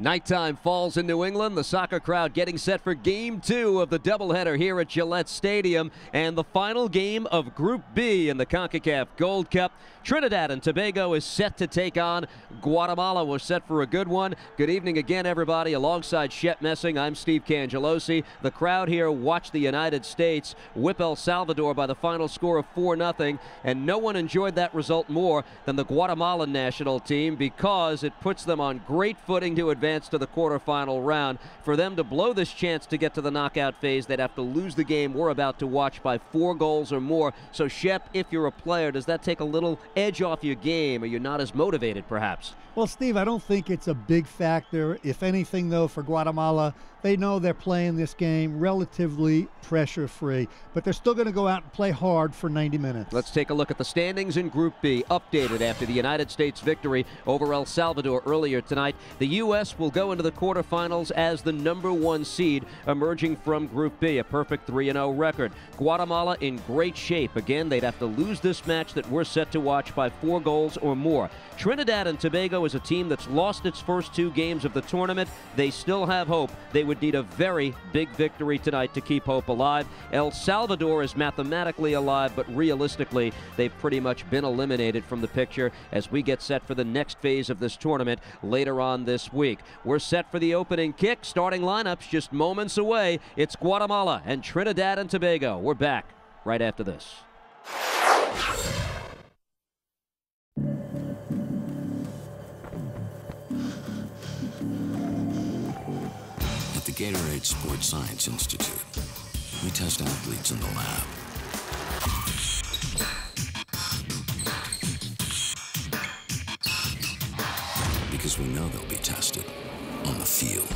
Nighttime falls in New England. The soccer crowd getting set for Game 2 of the doubleheader here at Gillette Stadium. And the final game of Group B in the Concacaf Gold Cup. Trinidad and Tobago is set to take on Guatemala. We're set for a good one. Good evening again, everybody. Alongside Shep Messing, I'm Steve Cangelosi. The crowd here watched the United States whip El Salvador by the final score of 4-0. And no one enjoyed that result more than the Guatemalan national team, because it puts them on great footing to advance to the quarterfinal round. For them to blow this chance to get to the knockout phase, they'd have to lose the game we're about to watch by 4 goals or more. So, Shep, if you're a player, does that take a little edge off your game? Are you not as motivated, perhaps? Well, Steve, I don't think it's a big factor. If anything, though, for Guatemala, they know they're playing this game relatively pressure-free, but they're still going to go out and play hard for 90 minutes. Let's take a look at the standings in Group B, updated after the United States victory over El Salvador earlier tonight. The U.S. will go into the quarterfinals as the #1 seed, emerging from Group B, a perfect 3-0 record. Guatemala in great shape. Again, they'd have to lose this match that we're set to watch by 4 goals or more. Trinidad and Tobago is a team that's lost its first 2 games of the tournament. They still have hope. They would need a very big victory tonight to keep hope alive. El Salvador is mathematically alive, but realistically, they've pretty much been eliminated from the picture as we get set for the next phase of this tournament later on this week. We're set for the opening kick. Starting lineups just moments away. It's Guatemala and Trinidad and Tobago. We're back right after this. At the Gatorade Sports Science Institute, we test athletes in the lab. Because we know they'll be tested on the field.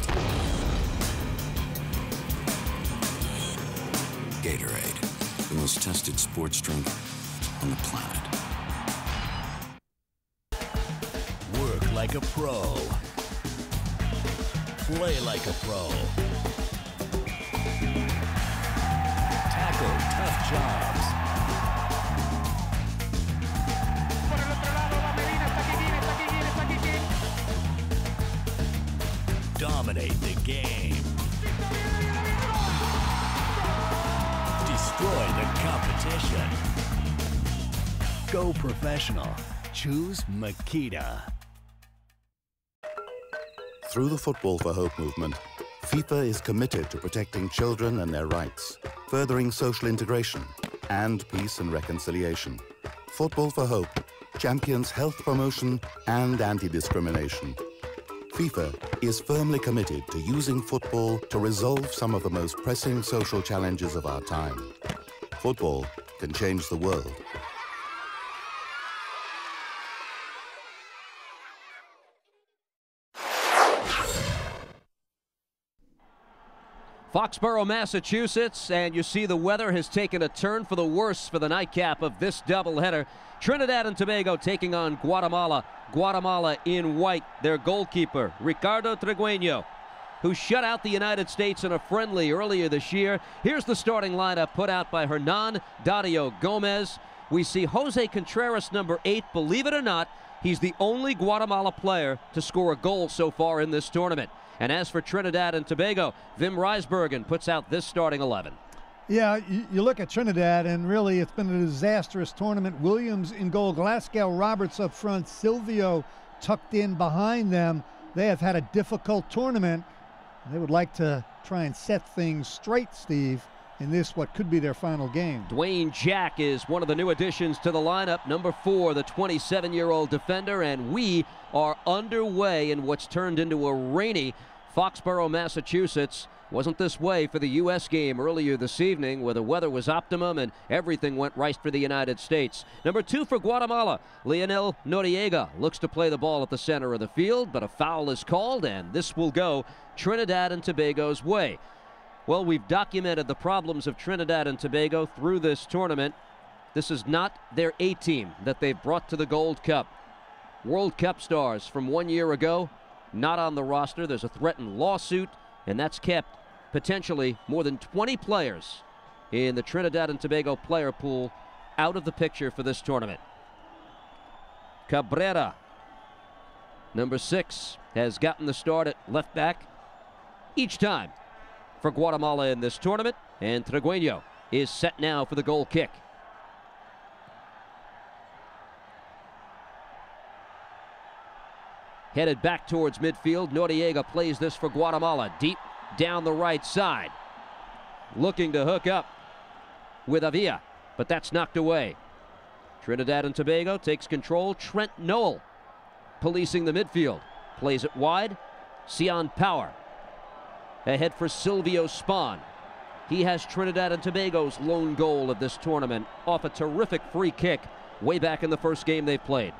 Gatorade, the most tested sports drink on the planet. Work like a pro. Play like a pro. Tackle tough jobs. Dominate the game. Destroy the competition. Go professional. Choose Makita. Through the Football for Hope movement, FIFA is committed to protecting children and their rights, furthering social integration, and peace and reconciliation. Football for Hope champions health promotion and anti-discrimination. FIFA is firmly committed to using football to resolve some of the most pressing social challenges of our time. Football can change the world. Foxborough, Massachusetts, and you see the weather has taken a turn for the worse for the nightcap of this doubleheader. Trinidad and Tobago taking on Guatemala. Guatemala in white, their goalkeeper, Ricardo Trigueño, who shut out the United States in a friendly earlier this year. Here's the starting lineup put out by Hernan Dario Gomez. We see Jose Contreras, #8. Believe it or not, he's the only Guatemala player to score a goal so far in this tournament. And as for Trinidad and Tobago, Wim Rijsbergen puts out this starting 11. Yeah, you look at Trinidad, and really it's been a disastrous tournament. Williams in goal, Glasgow Roberts up front, Silvio tucked in behind them. They have had a difficult tournament. They would like to try and set things straight, Steve, in this what could be their final game. Dwayne Jack is one of the new additions to the lineup, #4, the 27-year-old defender, and we are underway in what's turned into a rainy Foxborough, Massachusetts. Wasn't this way for the U.S. game earlier this evening, where the weather was optimum and everything went right for the United States. #2 for Guatemala, Leonel Noriega looks to play the ball at the center of the field, but a foul is called, and this will go Trinidad and Tobago's way. Well, we've documented the problems of Trinidad and Tobago through this tournament. This is not their A-team that they've brought to the Gold Cup. World Cup stars from 1 year ago, not on the roster. There's a threatened lawsuit, and that's kept potentially more than 20 players in the Trinidad and Tobago player pool out of the picture for this tournament. Cabrera, #6, has gotten the start at left back each time for Guatemala in this tournament, and Keyeno is set now for the goal kick. Headed back towards midfield, Noriega plays this for Guatemala, deep down the right side. Looking to hook up with Avila, but that's knocked away. Trinidad and Tobago takes control. Trent Noel policing the midfield. Plays it wide. Seon Power ahead for Silvio Spahn. He has Trinidad and Tobago's lone goal of this tournament off a terrific free kick way back in the first game they've played.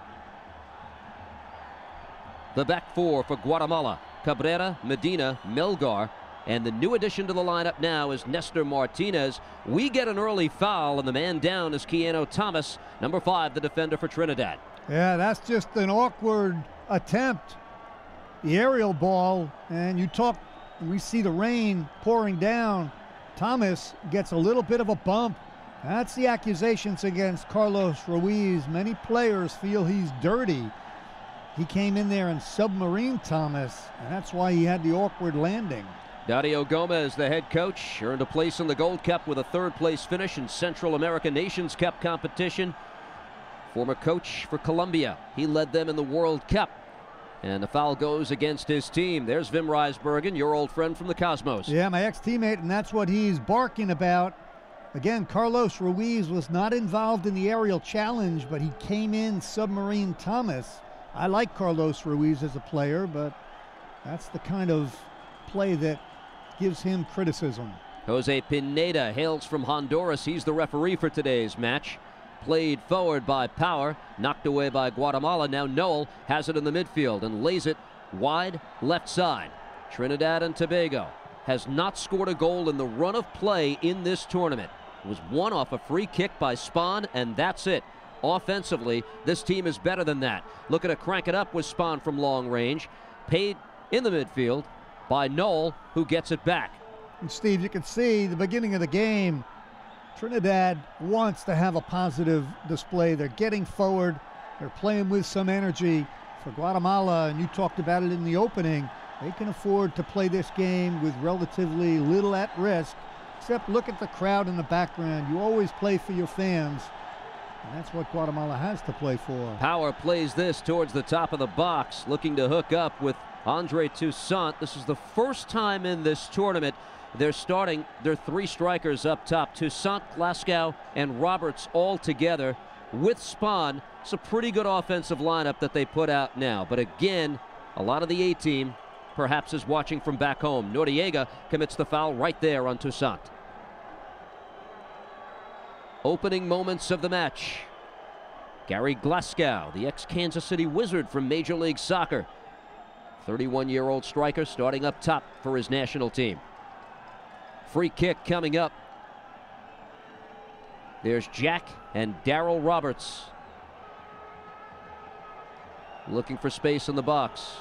The back four for Guatemala: Cabrera, Medina, Melgar, and the new addition to the lineup now is Nestor Martinez. We get an early foul, and the man down is Keyeno Thomas, number 5, the defender for Trinidad. Yeah, that's just an awkward attempt. The aerial ball, and we see the rain pouring down. Thomas gets a little bit of a bump. That's the accusations against Carlos Ruiz. Many players feel he's dirty. He came in there and submarined Thomas, and that's why he had the awkward landing. Dario Gomez, the head coach, earned a place in the Gold Cup with a third-place finish in Central America Nations Cup competition. Former coach for Colombia. He led them in the World Cup. And the foul goes against his team. There's Wim Rijsbergen, your old friend from the Cosmos. Yeah, my ex-teammate, and that's what he's barking about. Again, Carlos Ruiz was not involved in the aerial challenge, but he came in, submarined Thomas. I like Carlos Ruiz as a player, but that's the kind of play that gives him criticism. Jose Pineda hails from Honduras. He's the referee for today's match. Played forward by Power, knocked away by Guatemala. Now Noel has it in the midfield and lays it wide left side. Trinidad and Tobago has not scored a goal in the run of play in this tournament. It was one off a free kick by Spahn, and that's it. Offensively, this team is better than that. Looking to crank it up with Spahn from long range. Paid in the midfield by Noel, who gets it back. And Steve, you can see the beginning of the game, Trinidad wants to have a positive display. They're getting forward. They're playing with some energy. For Guatemala, and you talked about it in the opening, they can afford to play this game with relatively little at risk, except look at the crowd in the background. You always play for your fans, and that's what Guatemala has to play for. Power plays this towards the top of the box, looking to hook up with Andre Toussaint. This is the first time in this tournament they're starting their 3 strikers up top. Toussaint, Glasgow, and Roberts all together with Spahn. It's a pretty good offensive lineup that they put out now. But again, a lot of the A-team perhaps is watching from back home. Noriega commits the foul right there on Toussaint. Opening moments of the match. Gary Glasgow, the ex-Kansas City Wizard from Major League Soccer. 31-year-old striker starting up top for his national team. Free kick coming up. There's Jack and Darryl Roberts. Looking for space in the box.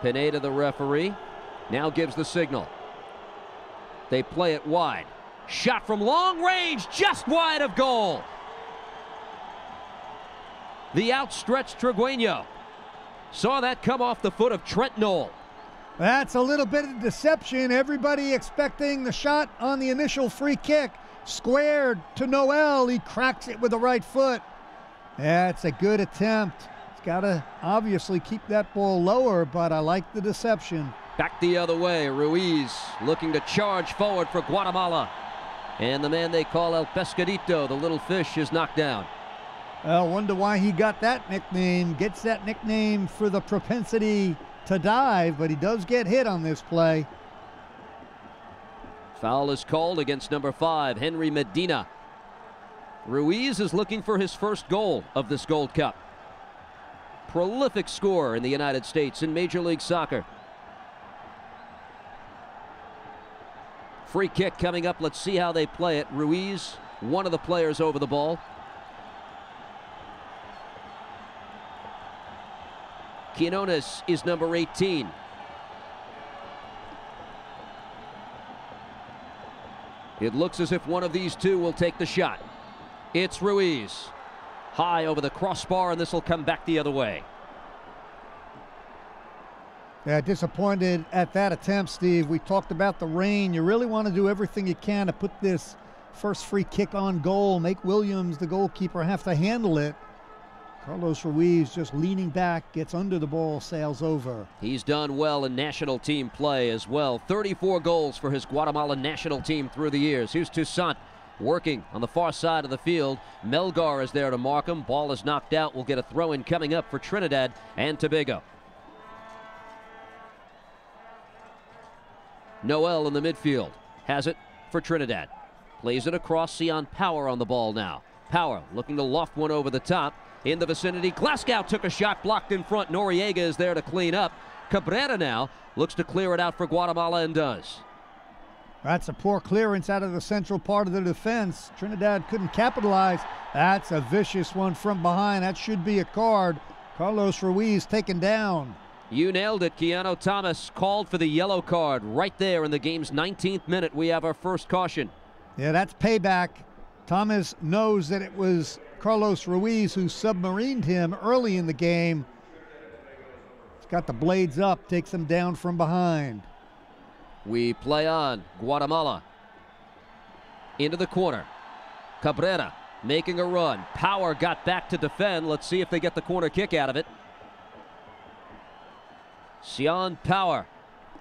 Pineda, the referee, now gives the signal. They play it wide. Shot from long range, just wide of goal. The outstretched Keyeno saw that come off the foot of Trent Noel. That's a little bit of deception. Everybody expecting the shot on the initial free kick. Squared to Noel. He cracks it with the right foot. That's a good attempt. He's got to obviously keep that ball lower, but I like the deception. Back the other way. Ruiz looking to charge forward for Guatemala. And the man they call El Pescadito, the little fish, is knocked down. I wonder why he got that nickname. Gets that nickname for the propensity to dive, but he does get hit on this play. Foul is called against number 5, Henry Medina. Ruiz is looking for his first goal of this Gold Cup. Prolific scorer in the United States in Major League Soccer. Free kick coming up. Let's see how they play it. Ruiz, one of the players over the ball. Quinones is number 18. It looks as if one of these two will take the shot. It's Ruiz. High over the crossbar, and this will come back the other way. Yeah, disappointed at that attempt, Steve. We talked about the rain. You really want to do everything you can to put this first free kick on goal. Make Williams, the goalkeeper, have to handle it. Carlos Ruiz just leaning back, gets under the ball, sails over. He's done well in national team play as well. 34 goals for his Guatemalan national team through the years. Here's Toussaint working on the far side of the field. Melgar is there to mark him. Ball is knocked out. We'll get a throw-in coming up for Trinidad and Tobago. Noel in the midfield has it for Trinidad. Plays it across. Seon Power on the ball now. Power looking to loft one over the top. In the vicinity, Glasgow took a shot, blocked in front. Noriega is there to clean up. Cabrera now looks to clear it out for Guatemala and does. That's a poor clearance out of the central part of the defense. Trinidad couldn't capitalize. That's a vicious one from behind. That should be a card. Carlos Ruiz taken down. You nailed it. Keyeno Thomas called for the yellow card right there in the game's 19th minute. We have our first caution. Yeah, that's payback. Thomas knows that it was Carlos Ruiz who submarined him early in the game. He's got the blades up, takes him down from behind. We play on. Guatemala into the corner. Cabrera making a run. Power got back to defend. Let's see if they get the corner kick out of it. Seon Power,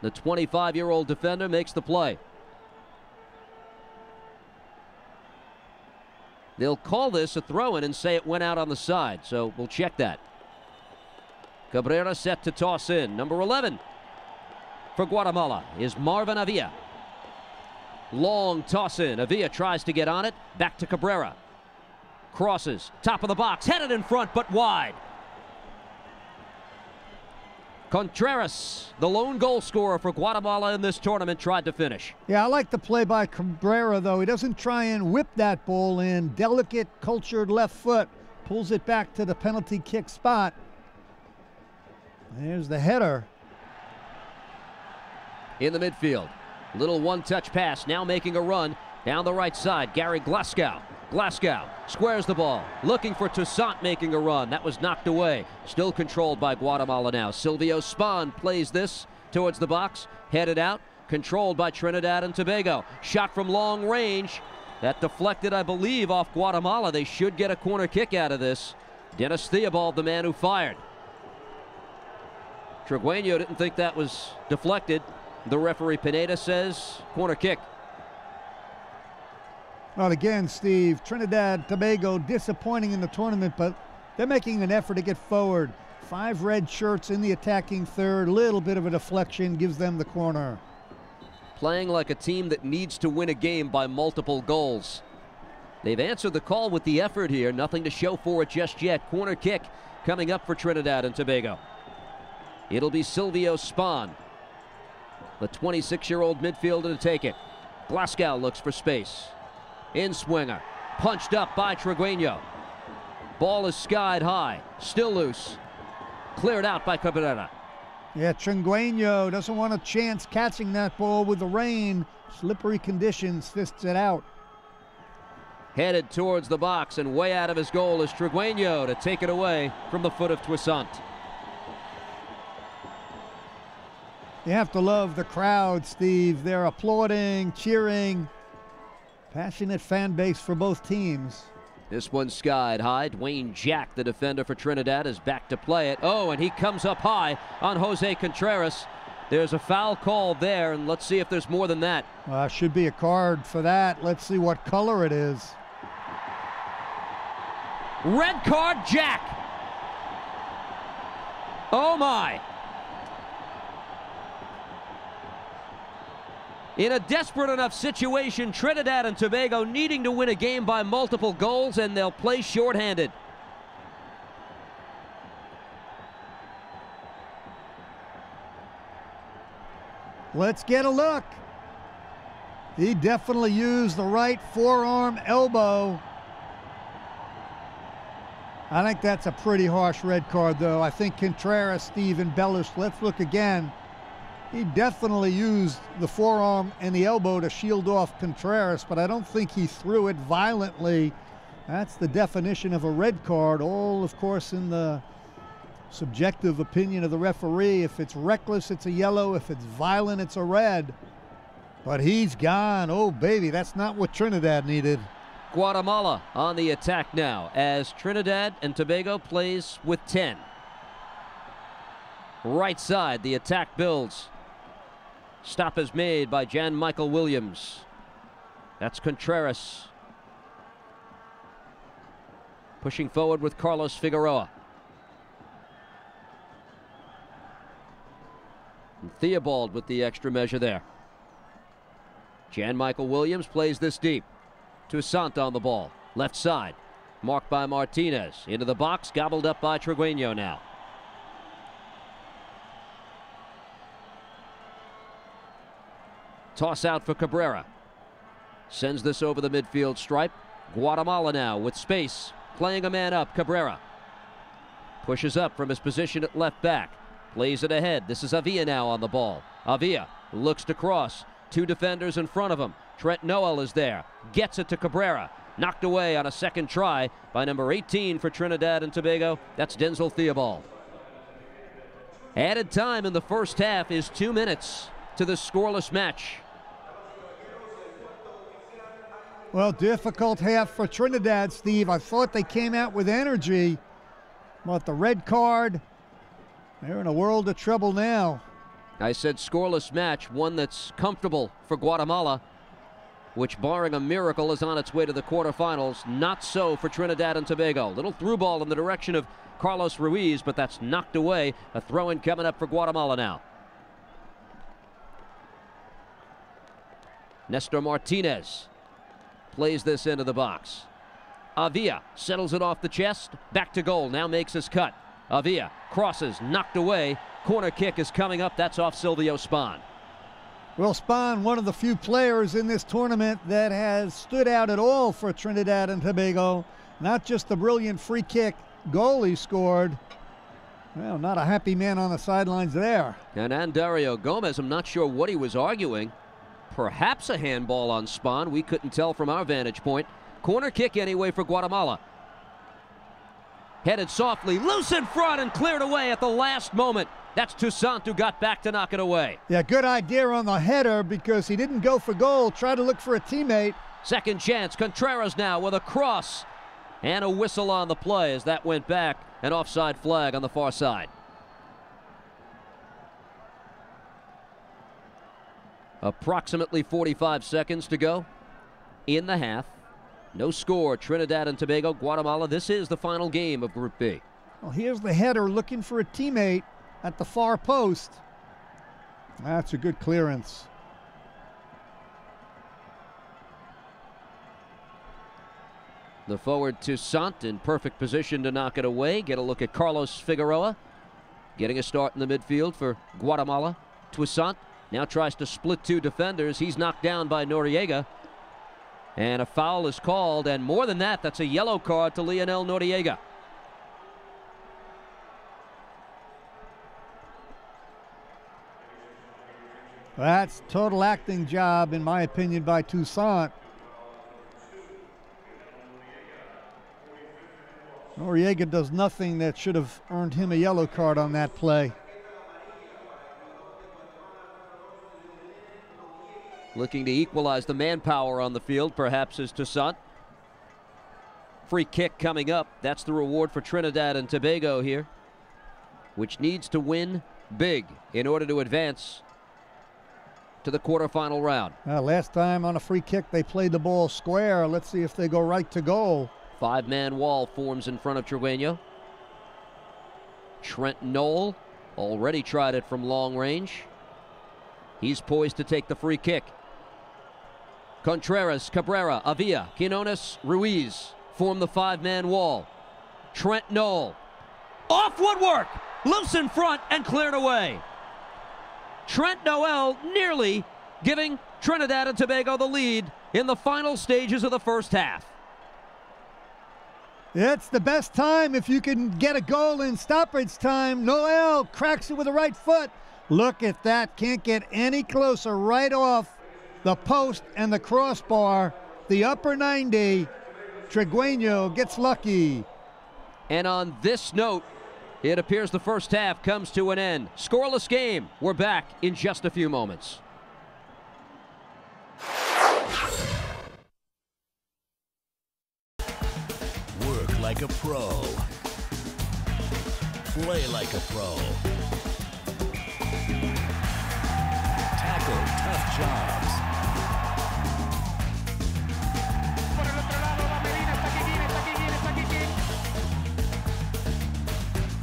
the 25-year-old defender, makes the play. They'll call this a throw-in and say it went out on the side, so we'll check that. Cabrera set to toss in. Number 11 for Guatemala is Marvin Avila. Long toss in. Avila tries to get on it. Back to Cabrera. Crosses. Top of the box. Headed in front, but wide. Contreras, the lone goal scorer for Guatemala in this tournament, tried to finish. Yeah, I like the play by Cabrera, though. He doesn't try and whip that ball in. Delicate, cultured left foot. Pulls it back to the penalty kick spot. There's the header. In the midfield. Little one-touch pass, now making a run down the right side. Gary Glasgow. Glasgow squares the ball, looking for Toussaint making a run. That was knocked away. Still controlled by Guatemala now. Silvio Spahn plays this towards the box, headed out, controlled by Trinidad and Tobago. Shot from long range. That deflected, I believe, off Guatemala. They should get a corner kick out of this. Dennis Theobald, the man who fired. Trigueño didn't think that was deflected. The referee Pineda says corner kick. Well, again, Steve, Trinidad, Tobago disappointing in the tournament, but they're making an effort to get forward. 5 red shirts in the attacking third. Little bit of a deflection gives them the corner. Playing like a team that needs to win a game by multiple goals. They've answered the call with the effort here. Nothing to show for it just yet. Corner kick coming up for Trinidad and Tobago. It'll be Silvio Spahn, the 26-year-old midfielder, to take it. Glasgow looks for space. In swinger, punched up by Trigueño. Ball is skied high, still loose. Cleared out by Cabrera. Yeah, Trigueño doesn't want a chance catching that ball with the rain. Slippery conditions, fists it out. Headed towards the box and way out of his goal is Trigueño to take it away from the foot of Toussaint. You have to love the crowd, Steve. They're applauding, cheering. Passionate fan base for both teams. This one skied high. Dwayne Jack, the defender for Trinidad, is back to play it. Oh, and he comes up high on Jose Contreras. There's a foul call there, and let's see if there's more than that. Should be a card for that. Let's see what color it is. Red card, Jack. Oh, my. In a desperate enough situation, Trinidad and Tobago needing to win a game by multiple goals, and they'll play shorthanded. Let's get a look. He definitely used the right forearm elbow. I think that's a pretty harsh red card, though. I think Contreras, Steve, embellished. Let's look again. He definitely used the forearm and the elbow to shield off Contreras, but I don't think he threw it violently. That's the definition of a red card, all, of course, in the subjective opinion of the referee. If it's reckless, it's a yellow. If it's violent, it's a red. But he's gone. Oh, baby, that's not what Trinidad needed. Guatemala on the attack now as Trinidad and Tobago plays with 10. Right side, the attack builds. Stop is made by Jan Michael Williams. That's Contreras. Pushing forward with Carlos Figueroa. And Theobald with the extra measure there. Jan Michael Williams plays this deep. Toussaint on the ball. Left side. Marked by Martinez. Into the box. Gobbled up by Keyeno now. Toss out for Cabrera. Sends this over the midfield stripe. Guatemala now with space. Playing a man up. Cabrera. Pushes up from his position at left back. Plays it ahead. This is Avila now on the ball. Avila looks to cross. Two defenders in front of him. Trent Noel is there. Gets it to Cabrera. Knocked away on a second try by number 18 for Trinidad and Tobago. That's Denzel Theobald. Added time in the first half is 2 minutes to the scoreless match. Well, difficult half for Trinidad, Steve. I thought they came out with energy, but the red card, they're in a world of trouble now. I said scoreless match, one that's comfortable for Guatemala, which, barring a miracle, is on its way to the quarterfinals. Not so for Trinidad and Tobago. Little through ball in the direction of Carlos Ruiz, but that's knocked away. A throw-in coming up for Guatemala now. Nestor Martinez plays this into the box. Avila settles it off the chest. Back to goal. Now makes his cut. Avila crosses, knocked away. Corner kick is coming up. That's off Silvio Spahn. Well, Spahn, one of the few players in this tournament that has stood out at all for Trinidad and Tobago. Not just the brilliant free kick goal he scored. Well, not a happy man on the sidelines there. And Andario Gomez, I'm not sure what he was arguing. Perhaps a handball on Spahn. We couldn't tell from our vantage point. Corner kick anyway for Guatemala. Headed softly, loose in front and cleared away at the last moment. That's Toussaint who got back to knock it away. Yeah, good idea on the header because he didn't go for goal, tried to look for a teammate. Second chance, Contreras now with a cross. And a whistle on the play as that went back. An offside flag on the far side. Approximately 45 seconds to go in the half. No score, Trinidad and Tobago, Guatemala. This is the final game of Group B. Well, here's the header looking for a teammate at the far post. That's a good clearance. The forward Toussaint in perfect position to knock it away. Get a look at Carlos Figueroa getting a start in the midfield for Guatemala. Toussaint now tries to split two defenders. He's knocked down by Noriega. And a foul is called, and more than that, that's a yellow card to Lionel Noriega. That's total acting job, in my opinion, by Toussaint. Noriega does nothing that should have earned him a yellow card on that play. Looking to equalize the manpower on the field, perhaps, is Toussaint. Free kick coming up. That's the reward for Trinidad and Tobago here, which needs to win big in order to advance to the quarterfinal round. Last time on a free kick, they played the ball square. Let's see if they go right to goal. Five-man wall forms in front of Keyeno. Trent Noel already tried it from long range. He's poised to take the free kick. Contreras, Cabrera, Avila, Quinones, Ruiz form the five-man wall. Trent Noel off woodwork, loose in front and cleared away. Trent Noel nearly giving Trinidad and Tobago the lead in the final stages of the first half. It's the best time if you can get a goal in stoppage time. Noel cracks it with the right foot. Look at that. Can't get any closer. Right off the post and the crossbar. The upper 90. Keyeno gets lucky. And on this note, It appears the first half comes to an end. Scoreless game. We're back in just a few moments. Work like a pro. Play like a pro. Tackle tough jobs.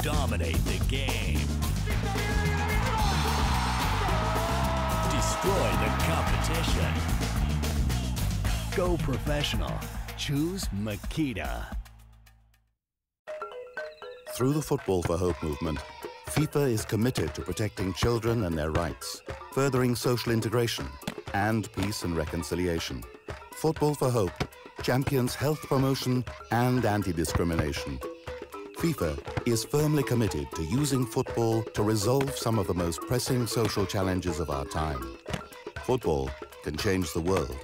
Dominate the game. Destroy the competition. Go professional. Choose Makita. Through the Football for Hope movement, FIFA is committed to protecting children and their rights, furthering social integration and peace and reconciliation. Football for Hope champions health promotion and anti-discrimination. FIFA is firmly committed to using football to resolve some of the most pressing social challenges of our time. Football can change the world.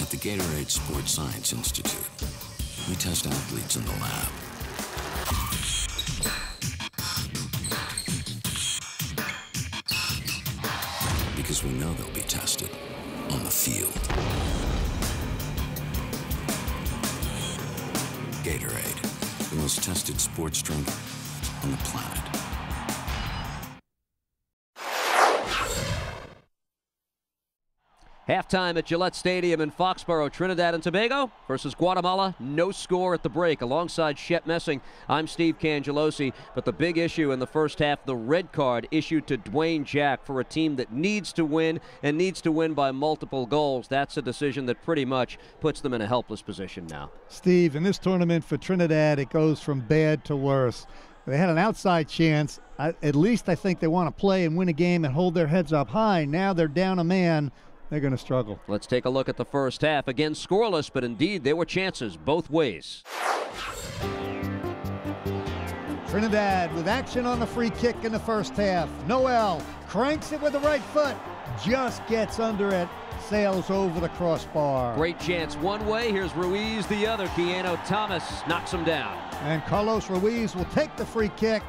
At the Gatorade Sports Science Institute, we test athletes in the lab. Because we know they'll be tested on the field. Gatorade, the most tested sports drink on the planet. Halftime at Gillette Stadium in Foxborough, Trinidad and Tobago versus Guatemala. No score at the break. Alongside Shep Messing, I'm Steve Cangelosi. But the big issue in the first half, the red card issued to Dwayne Jack for a team that needs to win and needs to win by multiple goals. That's a decision that pretty much puts them in a helpless position now. Steve, in this tournament for Trinidad, it goes from bad to worse. They had an outside chance. At least I think they want to play and win a game and hold their heads up high. Now they're down a man. They're going to struggle. Let's take a look at the first half. Again, scoreless, but indeed there were chances both ways. Trinidad with action on the free kick in the first half. Noel cranks it with the right foot. Just gets under it. Sails over the crossbar. Great chance one way. Here's Ruiz the other. Keyeno Thomas knocks him down. And Carlos Ruiz will take the free kick.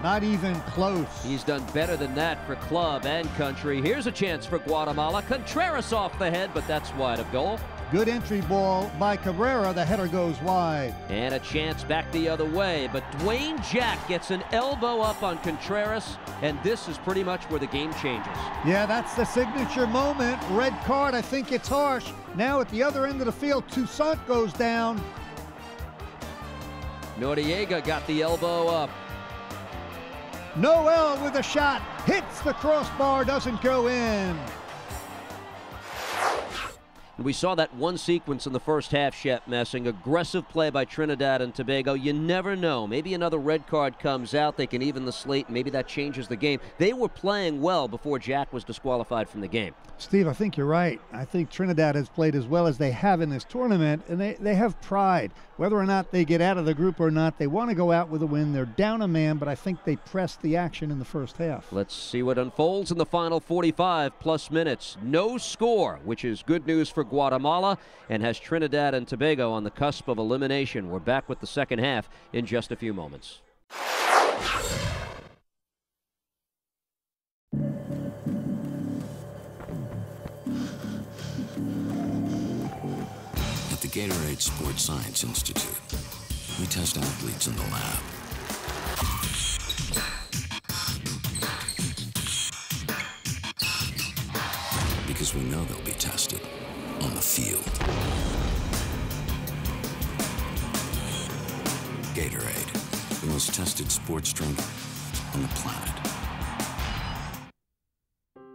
Not even close. He's done better than that for club and country. Here's a chance for Guatemala. Contreras off the head, but that's wide of goal. Good entry ball by Cabrera. The header goes wide. And a chance back the other way, but Dwayne Jack gets an elbow up on Contreras, and this is pretty much where the game changes. Yeah, that's the signature moment. Red card, I think it's harsh. Now at the other end of the field, Toussaint goes down. Noriega got the elbow up. Noel with a shot, hits the crossbar, doesn't go in. We saw that one sequence in the first half, Shep Messing. Aggressive play by Trinidad and Tobago. You never know. Maybe another red card comes out. They can even the slate. Maybe that changes the game. They were playing well before Jack was disqualified from the game. Steve, I think you're right. I think Trinidad has played as well as they have in this tournament, and they have pride. Whether or not they get out of the group or not, they want to go out with a win. They're down a man, but I think they pressed the action in the first half. Let's see what unfolds in the final 45-plus minutes. No score, which is good news for Guatemala and has Trinidad and Tobago on the cusp of elimination. We're back with the second half in just a few moments. At the Gatorade Sports Science Institute, we test athletes in the lab. Because we know they'll be tested on the field. Gatorade, the most tested sports drink on the planet.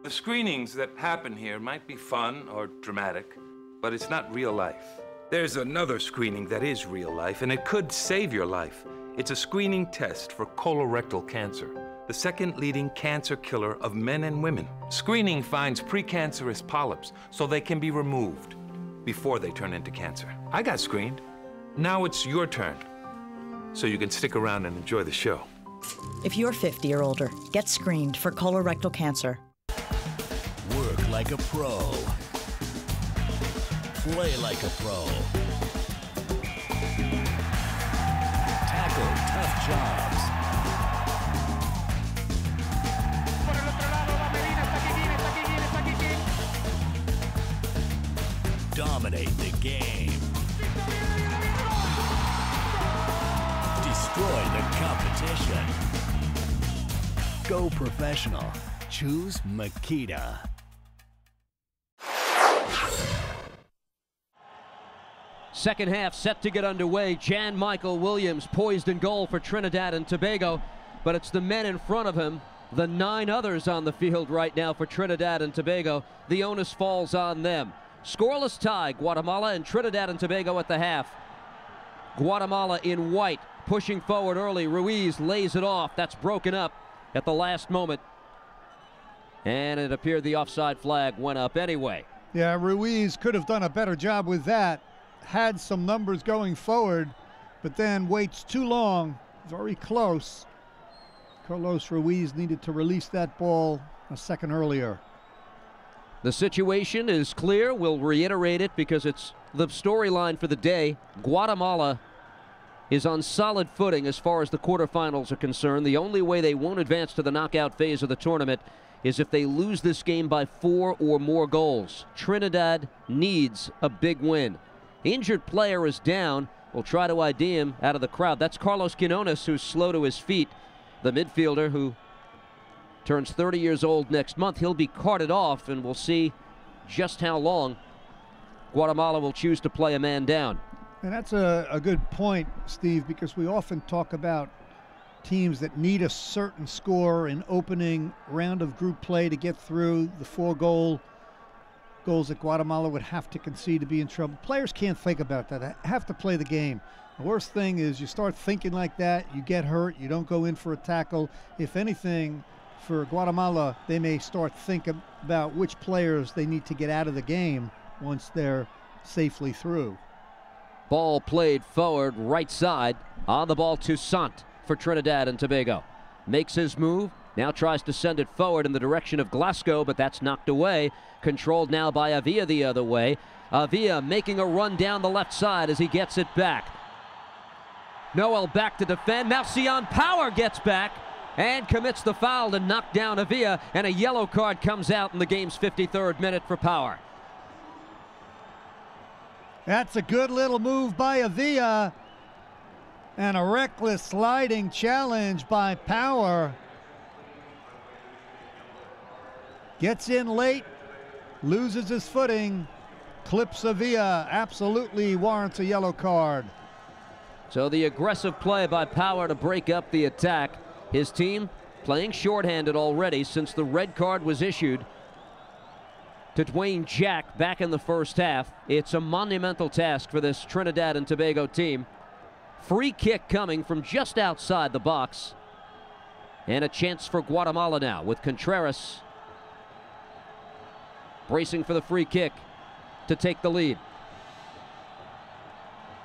The screenings that happen here might be fun or dramatic, but it's not real life. There's another screening that is real life, and it could save your life. It's a screening test for colorectal cancer, the second leading cancer killer of men and women. Screening finds precancerous polyps so they can be removed before they turn into cancer. I got screened. Now it's your turn, so you can stick around and enjoy the show. If you're 50 or older, get screened for colorectal cancer. like a pro. Play like a pro. Tackle tough jobs. Dominate the game. Destroy the competition. Go professional. Choose Makita. Second half set to get underway. Jan Michael Williams poised in goal for Trinidad and Tobago, but it's the men in front of him, the 9 others on the field right now for Trinidad and Tobago. The onus falls on them. Scoreless tie, Guatemala and Trinidad and Tobago at the half. Guatemala in white, pushing forward early. Ruiz lays it off. That's broken up at the last moment. And it appeared the offside flag went up anyway. Yeah, Ruiz could have done a better job with that. Had some numbers going forward, but then waits too long. Very close. Carlos Ruiz needed to release that ball a second earlier. The situation is clear. We'll reiterate it because it's the storyline for the day. Guatemala is on solid footing as far as the quarterfinals are concerned. The only way they won't advance to the knockout phase of the tournament is if they lose this game by 4 or more goals. Trinidad needs a big win. The injured player is down. We'll try to ID him out of the crowd. That's Carlos Keyeno, who's slow to his feet. The midfielder who turns 30 years old next month. He'll be carted off, and we'll see just how long Guatemala will choose to play a man down. And that's a good point, Steve, because we often talk about teams that need a certain score in opening round of group play to get through. The 4 goals that Guatemala would have to concede to be in trouble. Players can't think about that. They have to play the game. The worst thing is you start thinking like that, you get hurt, you don't go in for a tackle. If anything, for Guatemala, they may start thinking about which players they need to get out of the game once they're safely through. Ball played forward, right side. On the ball to Sant for Trinidad and Tobago. Makes his move. Now tries to send it forward in the direction of Glasgow, but that's knocked away. Controlled now by Avila the other way. Avila making a run down the left side as he gets it back. Noel back to defend. Now Seon Power gets back and commits the foul to knock down Avila, and a yellow card comes out in the game's 53rd minute for Power. That's a good little move by Avila, and a reckless sliding challenge by Power. Gets in late, loses his footing, clips Avila, absolutely warrants a yellow card. So the aggressive play by Power to break up the attack. His team playing shorthanded already since the red card was issued to Dwayne Jack back in the first half. It's a monumental task for this Trinidad and Tobago team. Free kick coming from just outside the box. And a chance for Guatemala now with Contreras bracing for the free kick to take the lead.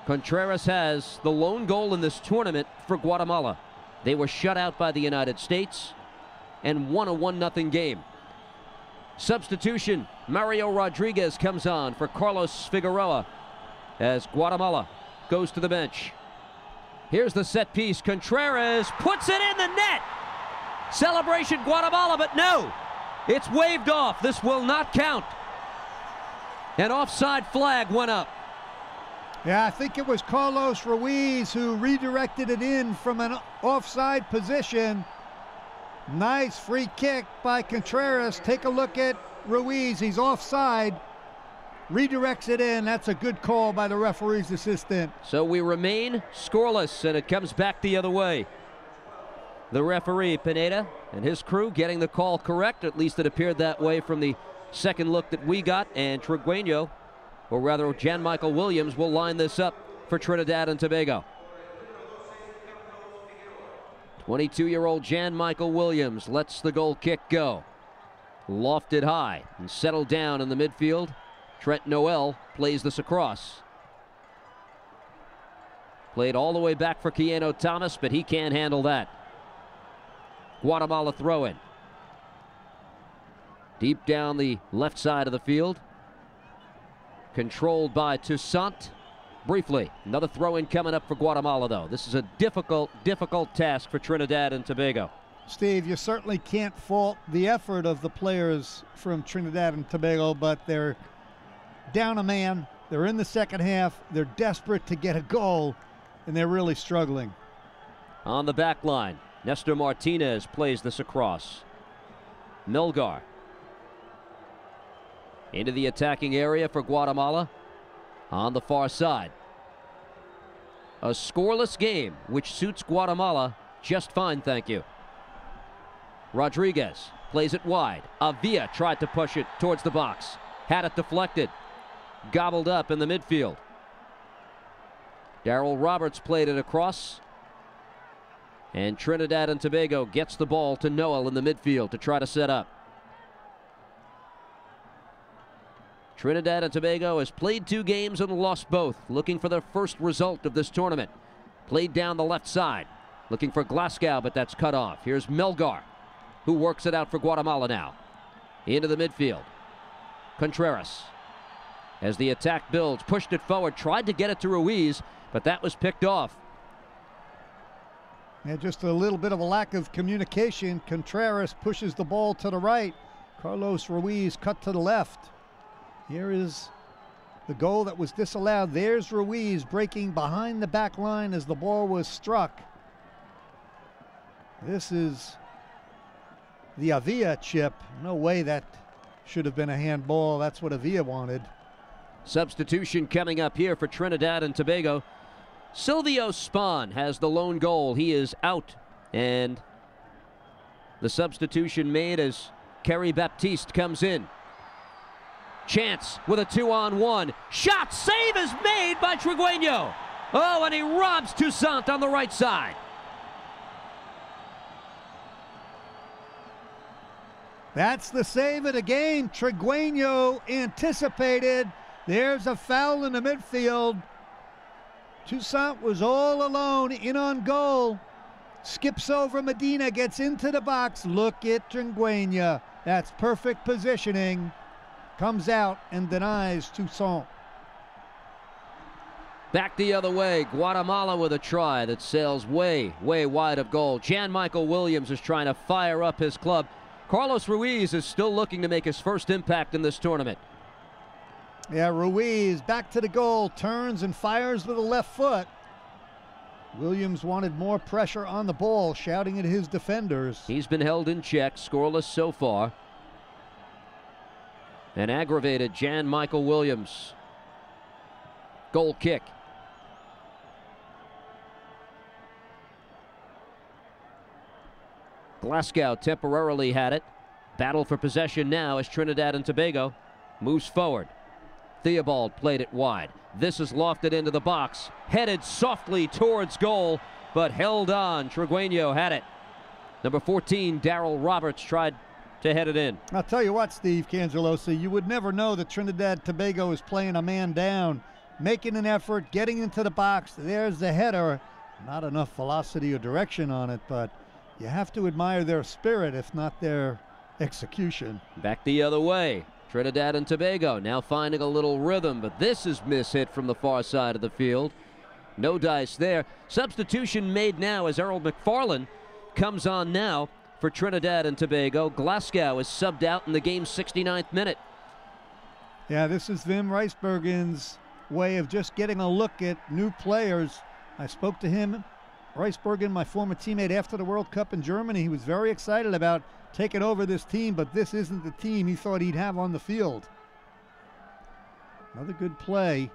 Contreras has the lone goal in this tournament for Guatemala. They were shut out by the United States and won a 1-0 game. Substitution, Mario Rodriguez comes on for Carlos Figueroa as Guatemala goes to the bench. Here's the set piece. Contreras puts it in the net. Celebration Guatemala, but no. It's waved off. This will not count. An offside flag went up. Yeah, I think it was Carlos Ruiz who redirected it in from an offside position. Nice free kick by Contreras. Take a look at Ruiz. He's offside. Redirects it in. That's a good call by the referee's assistant. So we remain scoreless, and it comes back the other way. The referee, Pineda, and his crew getting the call correct. At least it appeared that way from the second look that we got. And Trigueño, or rather Jan Michael Williams, will line this up for Trinidad and Tobago. 22-year-old Jan Michael Williams lets the goal kick go. Lofted high and settled down in the midfield. Trent Noel plays this across. Played all the way back for Keyeno Thomas, but he can't handle that. Guatemala throw in. Deep down the left side of the field. Controlled by Toussaint. Briefly, another throw-in coming up for Guatemala, though. This is a difficult task for Trinidad and Tobago. Steve, you certainly can't fault the effort of the players from Trinidad and Tobago, but they're down a man. They're in the second half. They're desperate to get a goal, and they're really struggling. On the back line, Nestor Martinez plays this across. Melgar into the attacking area for Guatemala on the far side. A scoreless game, which suits Guatemala just fine, thank you. Rodriguez plays it wide. Avila tried to push it towards the box. Had it deflected. Gobbled up in the midfield. Darryl Roberts played it across. And Trinidad and Tobago gets the ball to Noel in the midfield to try to set up. Trinidad and Tobago has played 2 games and lost both, looking for their first result of this tournament. Played down the left side, looking for Glasgow, but that's cut off. Here's Melgar, who works it out for Guatemala now. Into the midfield. Contreras, as the attack builds, pushed it forward, tried to get it to Ruiz, but that was picked off. Yeah, just a little bit of a lack of communication. Contreras pushes the ball to the right. Carlos Ruiz cut to the left. Here is the goal that was disallowed. There's Ruiz breaking behind the back line as the ball was struck. This is the Avila chip. No way that should have been a handball. That's what Avila wanted. Substitution coming up here for Trinidad and Tobago. Silvio Spahn has the lone goal. He is out. And the substitution made as Kerry Baptiste comes in. Chance with a 2-on-1. Shot save is made by Keyeno. Oh, and he robs Toussaint on the right side. That's the save of the game. Keyeno anticipated. There's a foul in the midfield. Toussaint was all alone in on goal. Skips over Medina, gets into the box. Look at Keyeno. That's perfect positioning. Comes out and denies Toussaint. Back the other way. Guatemala with a try that sails way, way wide of goal. Jan Michael Williams is trying to fire up his club. Carlos Ruiz is still looking to make his first impact in this tournament. Yeah, Ruiz back to the goal, turns and fires with the left foot. Williams wanted more pressure on the ball, shouting at his defenders. He's been held in check, scoreless so far. An aggravated Jan Michael Williams. Goal kick. Glasgow temporarily had it. Battle for possession now as Trinidad and Tobago moves forward. Theobald played it wide. This is lofted into the box. Headed softly towards goal, but held on. Keyeno had it. Number 14, Darryl Roberts, tried to head it in. I'll tell you what, Steve Cangelosi, you would never know that Trinidad Tobago is playing a man down, making an effort, getting into the box. There's the header. Not enough velocity or direction on it, but you have to admire their spirit, if not their execution. Back the other way. Trinidad and Tobago now finding a little rhythm, but this is mishit from the far side of the field. No dice there. Substitution made now as Errol McFarlane comes on now for Trinidad and Tobago. Glasgow is subbed out in the game's 69th minute. Yeah, this is Wim Rijsbergen's way of just getting a look at new players. I spoke to him, Rijsbergen, my former teammate, after the World Cup in Germany. He was very excited about taking over this team, but this isn't the team he thought he'd have on the field. Another good play.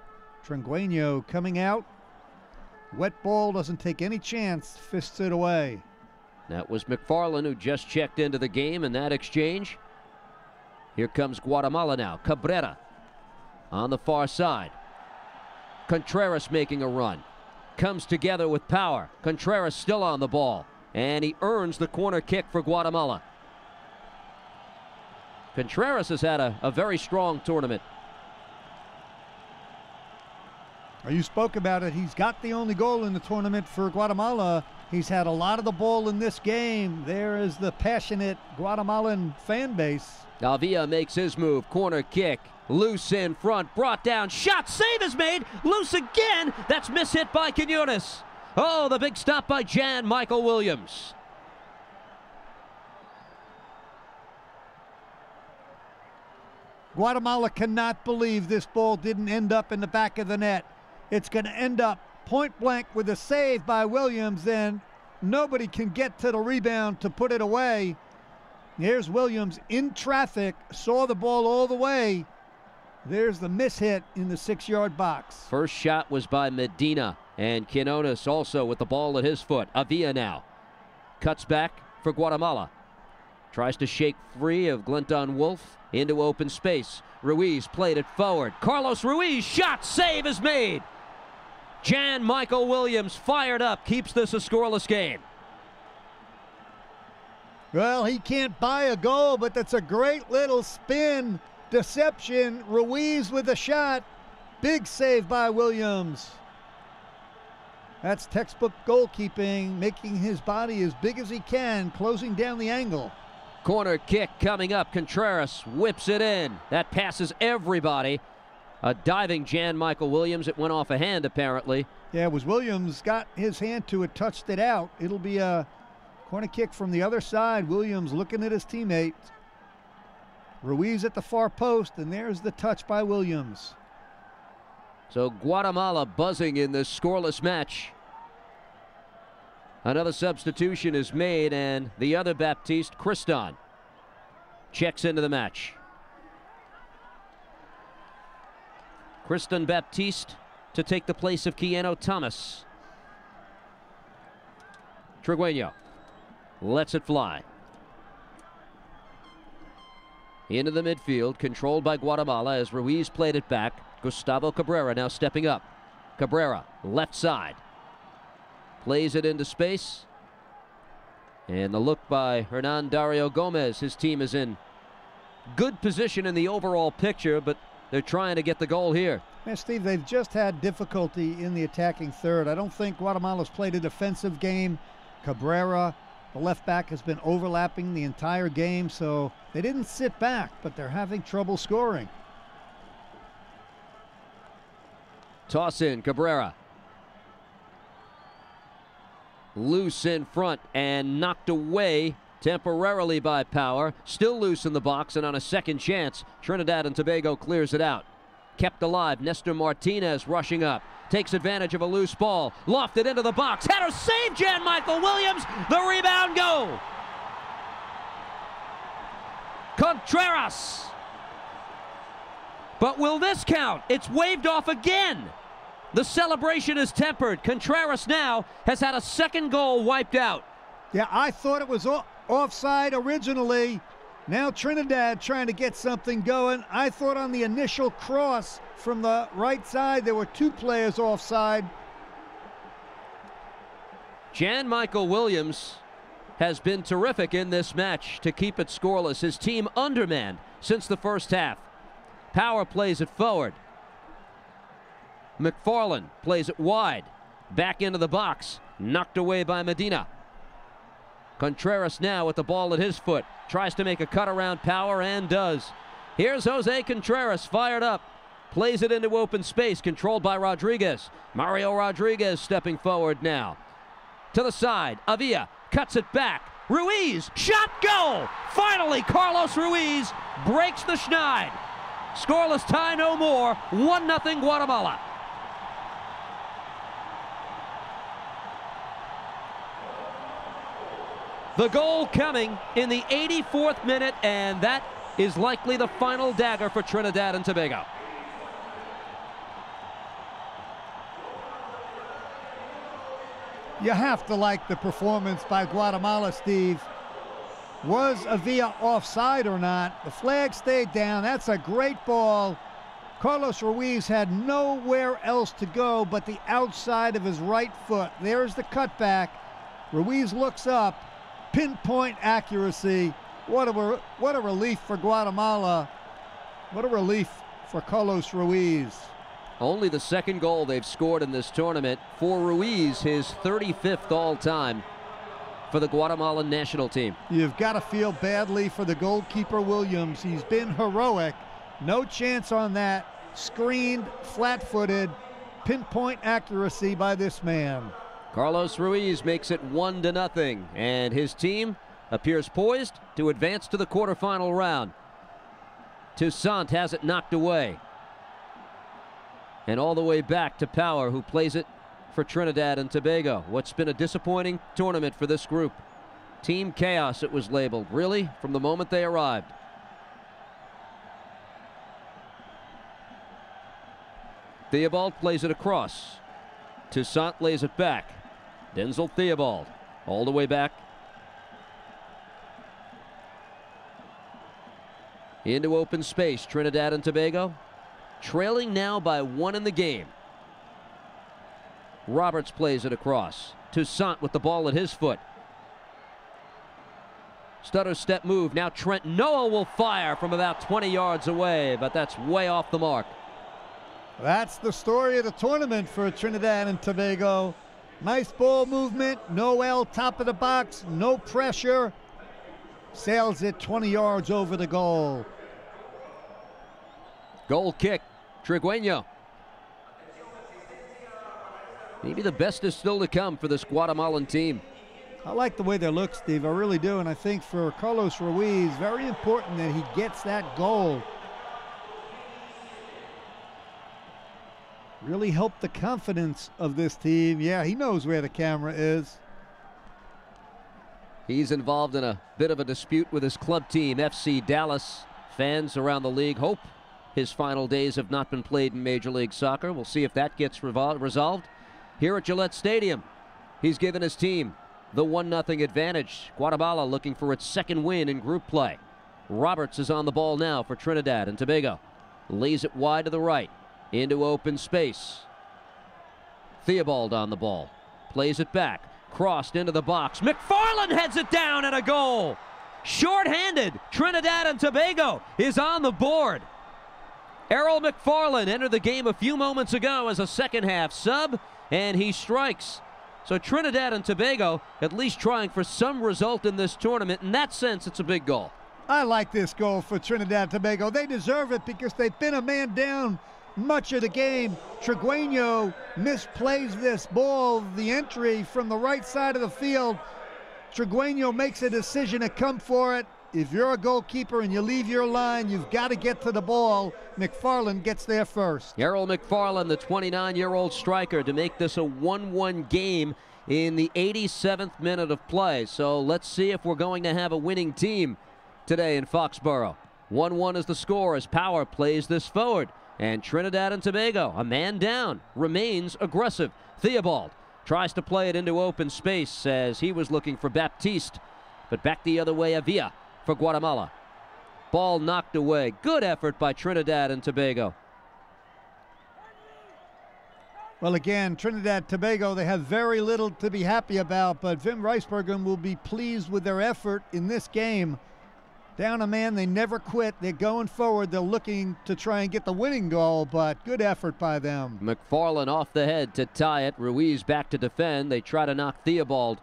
Keyeno coming out. Wet ball, doesn't take any chance, fists it away. That was McFarlane who just checked into the game in that exchange. Here comes Guatemala now. Cabrera on the far side. Contreras making a run. Comes together with power. Contreras still on the ball. And he earns the corner kick for Guatemala. Contreras has had a very strong tournament. You spoke about it. He's got the only goal in the tournament for Guatemala. He's had a lot of the ball in this game. There is the passionate Guatemalan fan base. Avila makes his move. Corner kick. Loose in front. Brought down. Shot. Save is made. Loose again. That's mishit by Quinones. Oh, the big stop by Jan Michael Williams. Guatemala cannot believe this ball didn't end up in the back of the net. It's going to end up point blank with a save by Williams, and nobody can get to the rebound to put it away. Here's Williams in traffic, saw the ball all the way. There's the mishit in the 6-yard box. First shot was by Medina, and Quinones also with the ball at his foot. Avila now cuts back for Guatemala. Tries to shake free of Glenton Wolf into open space. Ruiz played it forward. Carlos Ruiz shot, save is made. Jan Michael Williams fired up, keeps this a scoreless game. Well, he can't buy a goal, but that's a great little spin deception. Ruiz with a shot. Big save by Williams. That's textbook goalkeeping, making his body as big as he can, closing down the angle. Corner kick coming up. Contreras whips it in. That passes everybody. A diving Jan Michael Williams. It went off a hand, apparently. Yeah, it was Williams. Got his hand to it, touched it out. It'll be a corner kick from the other side. Williams looking at his teammate. Ruiz at the far post, and there's the touch by Williams. So Guatemala buzzing in this scoreless match. Another substitution is made, and the other Baptiste, Christon, checks into the match. Christon Baptiste to take the place of Keyeno Thomas. Trigueño lets it fly. Into the midfield, controlled by Guatemala as Ruiz played it back. Gustavo Cabrera now stepping up. Cabrera, left side. Plays it into space. And the look by Hernan Dario Gomez. His team is in good position in the overall picture, but they're trying to get the goal here. Man, Steve, they've just had difficulty in the attacking third. I don't think Guatemala's played a defensive game. Cabrera, the left back, has been overlapping the entire game, so they didn't sit back, but they're having trouble scoring. Toss in, Cabrera. Loose in front and knocked away temporarily by Power. Still loose in the box, and on a second chance, Trinidad and Tobago clears it out. Kept alive, Nestor Martinez rushing up. Takes advantage of a loose ball. Lofted into the box. Header save, Jan Michael Williams. The rebound goal. Contreras. But will this count? It's waved off again. The celebration is tempered. Contreras now has had a second goal wiped out. Yeah, I thought it was offside originally. Now Trinidad trying to get something going. I thought on the initial cross from the right side there were two players offside. Jan Michael Williams has been terrific in this match to keep it scoreless. His team undermanned since the first half. Power plays it forward. McFarlane plays it wide. Back into the box. Knocked away by Medina. Contreras now with the ball at his foot. Tries to make a cut around Power and does. Here's Jose Contreras fired up. Plays it into open space, controlled by Rodriguez. Mario Rodriguez stepping forward now. To the side, Avila cuts it back. Ruiz, shot, goal! Finally, Carlos Ruiz breaks the schneid. Scoreless tie no more, 1-0 Guatemala. The goal coming in the 84th minute, and that is likely the final dagger for Trinidad and Tobago. You have to like the performance by Guatemala, Steve. Was Avila offside or not? The flag stayed down. That's a great ball. Carlos Ruiz had nowhere else to go but the outside of his right foot. There's the cutback. Ruiz looks up. Pinpoint accuracy. What a relief for Guatemala. What a relief for Carlos Ruiz. Only the second goal they've scored in this tournament. For Ruiz, his 35th all-time for the Guatemalan national team. You've got to feel badly for the goalkeeper Williams. He's been heroic. No chance on that. Screened, flat-footed, pinpoint accuracy by this man. Carlos Ruiz makes it 1-0, and his team appears poised to advance to the quarterfinal round. Toussaint has it knocked away. And all the way back to Power, who plays it for Trinidad and Tobago. What's been a disappointing tournament for this group. Team Chaos, it was labeled, really, from the moment they arrived. Theobald plays it across. Toussaint lays it back. Denzel Theobald all the way back. Into open space, Trinidad and Tobago. Trailing now by 1 in the game. Roberts plays it across. Toussaint with the ball at his foot. Stutter step move. Now Trent Noah will fire from about 20 yards away, but that's way off the mark. That's the story of the tournament for Trinidad and Tobago. Nice ball movement. Noel top of the box. No pressure. Sails it 20 yards over the goal. Goal kick. Trigueño. Maybe the best is still to come for this Guatemalan team. I like the way they look, Steve. I really do. And I think for Carlos Ruiz, very important that he gets that goal. Really helped the confidence of this team. Yeah, he knows where the camera is. He's involved in a bit of a dispute with his club team, FC Dallas. Fans around the league hope his final days have not been played in Major League Soccer. We'll see if that gets resolved. Here at Gillette Stadium, he's given his team the 1-0 advantage. Guatemala looking for its second win in group play. Roberts is on the ball now for Trinidad and Tobago. Lays it wide to the right. Into open space. Theobald on the ball. Plays it back. Crossed into the box. McFarlane heads it down and a goal. Short-handed. Trinidad and Tobago is on the board. Errol McFarlane entered the game a few moments ago as a second-half sub, and he strikes. So Trinidad and Tobago at least trying for some result in this tournament. In that sense, it's a big goal. I like this goal for Trinidad and Tobago. They deserve it because they've been a man down much of the game. Trigueño misplays this ball, the entry from the right side of the field. Trigueño makes a decision to come for it. If you're a goalkeeper and you leave your line, you've got to get to the ball. McFarlane gets there first. Errol McFarlane, the 29-year-old striker, to make this a 1-1 game in the 87th minute of play. So let's see if we're going to have a winning team today in Foxborough. 1-1 is the score as Power plays this forward. And Trinidad and Tobago, a man down, remains aggressive. Theobald tries to play it into open space as he was looking for Baptiste. But back the other way, Avila for Guatemala. Ball knocked away. Good effort by Trinidad and Tobago. Well, again, Trinidad Tobago, they have very little to be happy about, but Wim Rijsbergen will be pleased with their effort in this game. Down a man, they never quit. They're going forward. They're looking to try and get the winning goal, but good effort by them. McFarlane off the head to tie it. Ruiz back to defend. They try to knock Theobald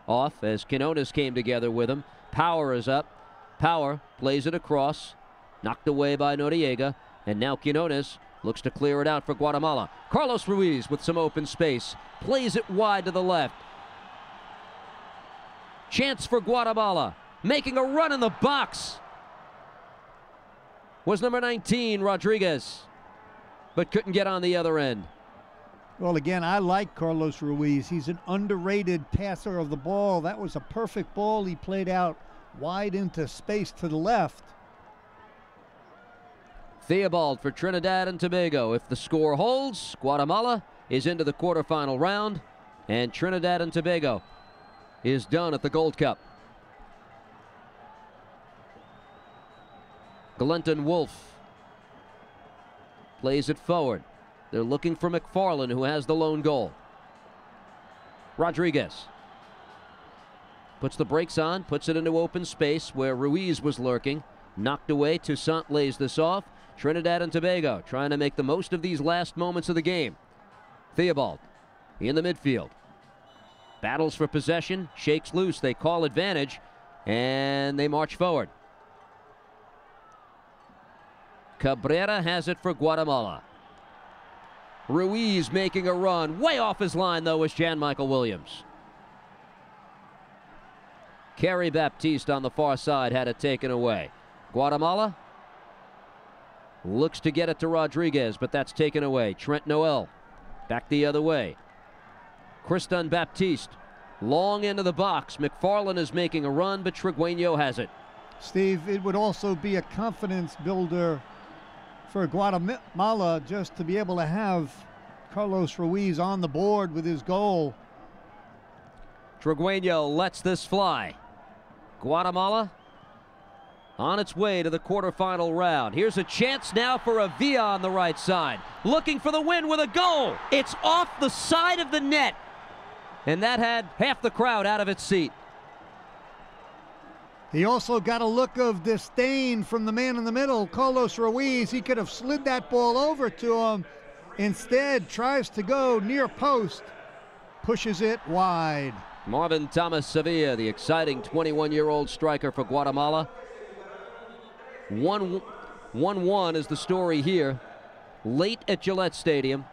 off as Keyeno came together with him. Power is up. Power plays it across. Knocked away by Noriega. And now Keyeno looks to clear it out for Guatemala. Carlos Ruiz with some open space. Plays it wide to the left. Chance for Guatemala. Making a run in the box was number 19, Rodriguez, but couldn't get on the other end. Well, again, I like Carlos Ruiz. He's an underrated passer of the ball. That was a perfect ball he played out wide into space to the left. Theobald for Trinidad and Tobago. If the score holds, Guatemala is into the quarterfinal round, and Trinidad and Tobago is done at the Gold Cup. Glenton Wolf plays it forward. They're looking for McFarlane, who has the lone goal. Rodriguez puts the brakes on, puts it into open space where Ruiz was lurking. Knocked away. Toussaint lays this off. Trinidad and Tobago trying to make the most of these last moments of the game. Theobald in the midfield. Battles for possession, shakes loose, they call advantage, and they march forward. Cabrera has it for Guatemala. Ruiz making a run. Way off his line, though, is Jan Michael Williams. Kerry Baptiste on the far side had it taken away. Guatemala looks to get it to Rodriguez, but that's taken away. Trent Noel back the other way. Christon Baptiste long into the box. McFarlane is making a run, but Trigueño has it. Steve, it would also be a confidence builder for Guatemala just to be able to have Carlos Ruiz on the board with his goal. Trigueño lets this fly. Guatemala on its way to the quarterfinal round. Here's a chance now for Avila on the right side. Looking for the win with a goal. It's off the side of the net. And that had half the crowd out of its seat. He also got a look of disdain from the man in the middle, Carlos Ruiz. He could have slid that ball over to him. Instead, tries to go near post, pushes it wide. Marvin Thomas Sevilla, the exciting 21-year-old striker for Guatemala. 1-1 is the story here. Late at Gillette Stadium.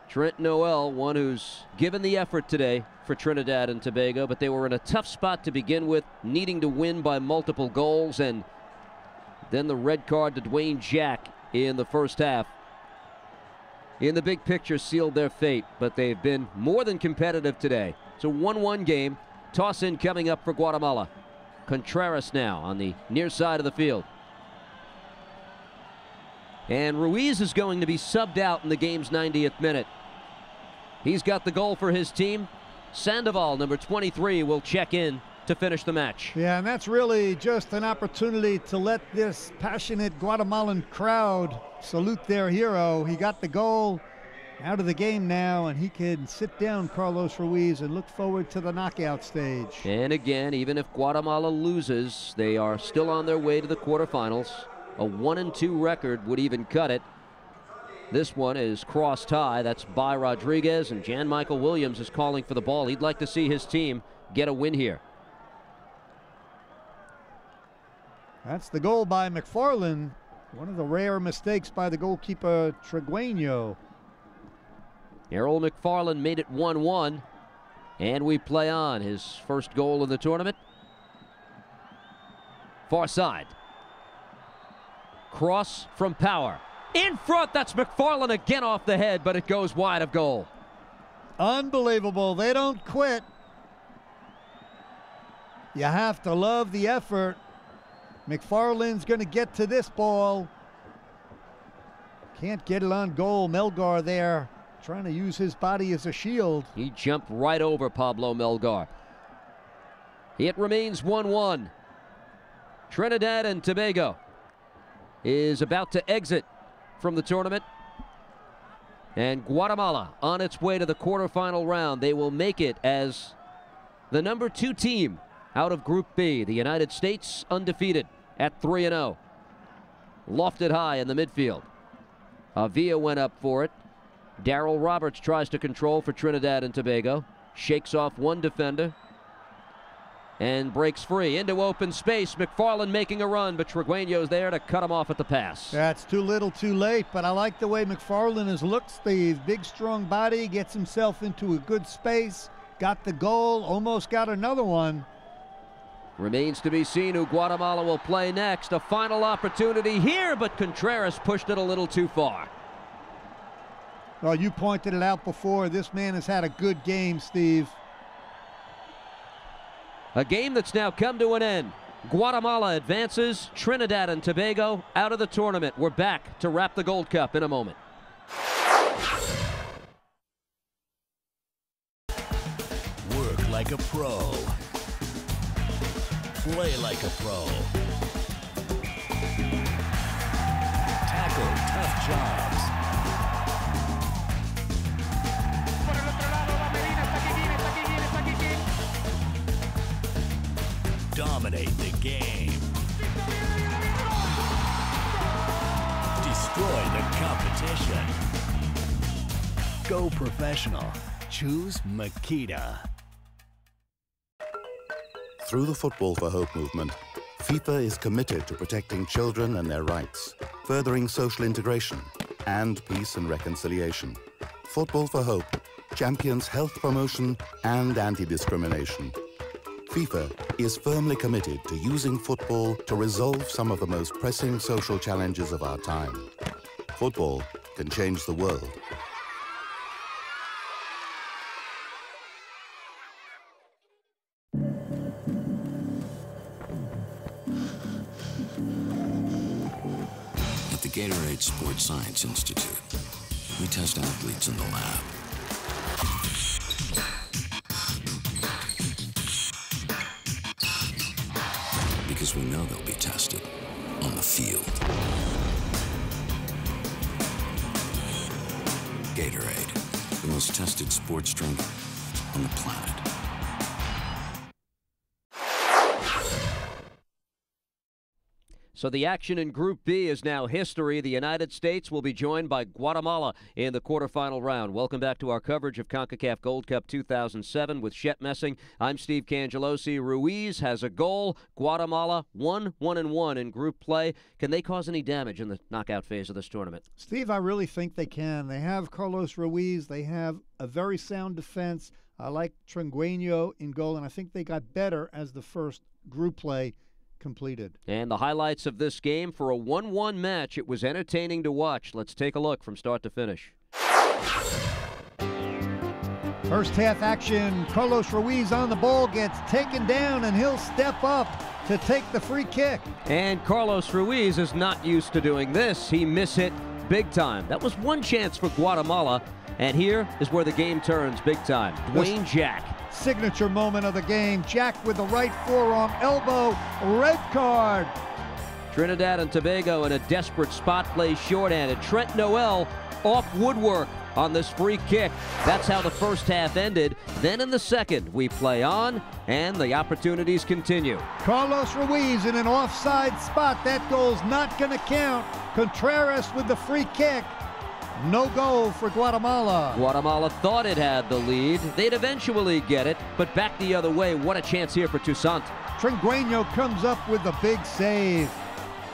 Trent Noel, one who's given the effort today for Trinidad and Tobago, but they were in a tough spot to begin with, needing to win by multiple goals, and then the red card to Dwayne Jack in the first half. In the big picture, sealed their fate, but they've been more than competitive today. It's a 1-1 game. Toss-in coming up for Guatemala. Contreras now on the near side of the field. And Ruiz is going to be subbed out in the game's 90th minute. He's got the goal for his team. Sandoval, number 23, will check in to finish the match. Yeah, and that's really just an opportunity to let this passionate Guatemalan crowd salute their hero. He got the goal, out of the game now, and he can sit down, Carlos Ruiz, and look forward to the knockout stage. And again, even if Guatemala loses, they are still on their way to the quarterfinals. A 1-2 record would even cut it. This one is crossed high. That's by Rodriguez, and Jan Michael Williams is calling for the ball. He'd like to see his team get a win here. That's the goal by McFarlane. One of the rare mistakes by the goalkeeper, Trigueño. Errol McFarlane made it 1-1, and we play on. His first goal in the tournament. Far side. Cross from Power. In front, that's McFarlane again off the head, but it goes wide of goal. Unbelievable. They don't quit. You have to love the effort. McFarlane's going to get to this ball. Can't get it on goal. Melgar there trying to use his body as a shield. He jumped right over Pablo Melgar. It remains 1-1. Trinidad and Tobago is about to exit from the tournament. And Guatemala on its way to the quarterfinal round. They will make it as the number 2 team out of Group B. The United States undefeated at 3-0. Lofted high in the midfield. Avila went up for it. Darryl Roberts tries to control for Trinidad and Tobago. Shakes off one defender and breaks free into open space. McFarlane making a run, but Trigueño's there to cut him off at the pass. That's too little too late, but I like the way McFarlane has looked, Steve. Big, strong body, gets himself into a good space, got the goal, almost got another one. Remains to be seen who Guatemala will play next. A final opportunity here, but Contreras pushed it a little too far. Well, you pointed it out before. This man has had a good game, Steve. A game that's now come to an end. Guatemala advances, Trinidad and Tobago out of the tournament. We're back to wrap the Gold Cup in a moment. Work like a pro. Play like a pro. Tackle tough jobs. Dominate the game. competition. Go professional. Choose Makita. Through the Football for Hope movement, FIFA is committed to protecting children and their rights, furthering social integration and peace and reconciliation. Football for Hope champions health promotion and anti-discrimination. FIFA is firmly committed to using football to resolve some of the most pressing social challenges of our time. Football can change the world. At the Gatorade Sports Science Institute, we test athletes in the lab. Because we know they'll be tested on the field. Gatorade, the most tested sports drink on the planet. So the action in Group B is now history. The United States will be joined by Guatemala in the quarterfinal round. Welcome back to our coverage of Concacaf Gold Cup 2007 with Shep Messing. I'm Steve Cangelosi. Ruiz has a goal. Guatemala 1-1-1 in group play. Can they cause any damage in the knockout phase of this tournament? Steve, I really think they can. They have Carlos Ruiz. They have a very sound defense. I like Trinidad in goal, and I think they got better as the first group play completed. And the highlights of this game for a 1-1 match. It was entertaining to watch. Let's take a look from start to finish. First half action. Carlos Ruiz on the ball, gets taken down, and he'll step up to take the free kick. And Carlos Ruiz is not used to doing this. He mishit big time. That was one chance for Guatemala. And here is where the game turns big time. Dwayne Jack. Signature moment of the game. Jack with the right forearm elbow. Red card. Trinidad and Tobago in a desperate spot play shorthanded. Trent Noel off woodwork on this free kick. That's how the first half ended. Then in the second, we play on, and the opportunities continue. Carlos Ruiz in an offside spot. That goal's not going to count. Contreras with the free kick. No goal for Guatemala. Guatemala thought it had the lead. They'd eventually get it, but back the other way. What a chance here for Toussaint. Trinidad comes up with the big save.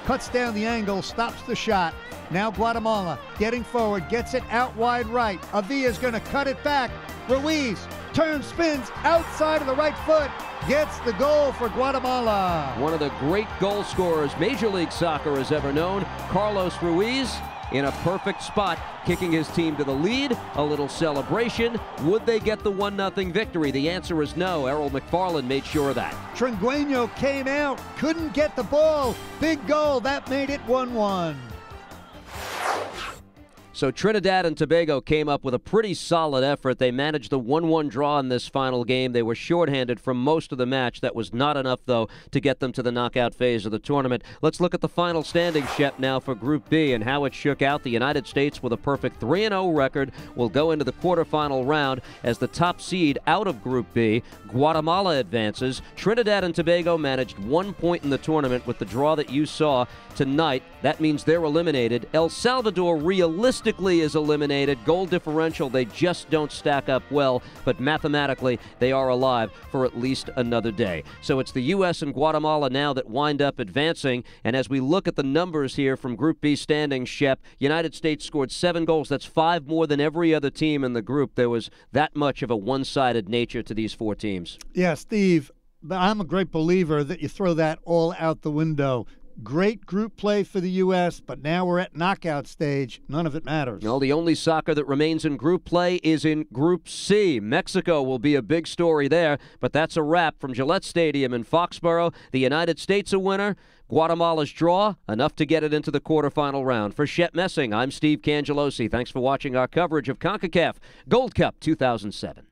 Cuts down the angle, stops the shot. Now Guatemala getting forward, gets it out wide right. Avila's going to cut it back. Ruiz turns, spins outside of the right foot. Gets the goal for Guatemala. One of the great goal scorers Major League Soccer has ever known, Carlos Ruiz, in a perfect spot, kicking his team to the lead. A little celebration. Would they get the 1-0 victory? The answer is no. Errol McFarlane made sure of that. Trinidad came out, couldn't get the ball. Big goal, that made it 1-1. So Trinidad and Tobago came up with a pretty solid effort. They managed the 1-1 draw in this final game. They were shorthanded for most of the match. That was not enough, though, to get them to the knockout phase of the tournament. Let's look at the final standings, Shep, now for Group B and how it shook out. The United States, with a perfect 3-0 record, will go into the quarterfinal round as the top seed out of Group B. Guatemala advances. Trinidad and Tobago managed 1 point in the tournament with the draw that you saw tonight. That means they're eliminated. El Salvador realistically is eliminated. Goal differential, they just don't stack up well, but mathematically they are alive for at least another day. So it's the U.S. and Guatemala now that wind up advancing, and as we look at the numbers here from Group B standings, Shep, United States scored 7 goals. That's 5 more than every other team in the group. There was that much of a one-sided nature to these 4 teams. Yeah, Steve, I'm a great believer that you throw that all out the window. Great group play for the U.S., but now we're at knockout stage. None of it matters. No, the only soccer that remains in group play is in Group C. Mexico will be a big story there, but that's a wrap from Gillette Stadium in Foxborough. The United States a winner. Guatemala's draw, enough to get it into the quarterfinal round. For Shep Messing, I'm Steve Cangelosi. Thanks for watching our coverage of CONCACAF Gold Cup 2007.